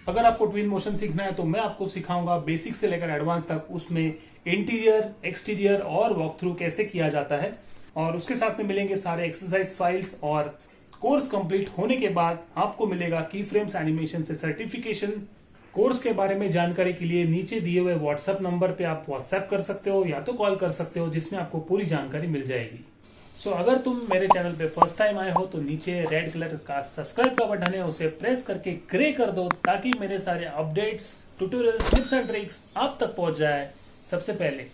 अगर आपको twin motion सीखना है तो मैं आपको सिखाऊंगा बेसिक से लेकर एडवांस तक, उसमें इंटीरियर, एक्सटीरियर और वॉक थ्रू कैसे किया जाता है। और उसके साथ में मिलेंगे सारे एक्सरसाइज फाइल्स, और कोर्स कंप्लीट होने के बाद आपको मिलेगा कीफ्रेम्स एनिमेशन से सर्टिफिकेशन। कोर्स के बारे में जानकारी के लिए नीचे दिए हुए व्हाट्सएप नंबर पे आप व्हाट्सएप कर सकते हो या तो कॉल कर सकते हो, जिसमें आपको पूरी जानकारी मिल जाएगी। सो अगर तुम मेरे चैनल पे फर्स्ट टाइम आए हो तो नीचे रेड कलर का सब्सक्राइब का बटन है, उसे प्रेस करके ग्रे कर दो ताकि मेरे सारे updates, tutorials, tips and tricks आप तक पहुंच जाए सबसे पहले।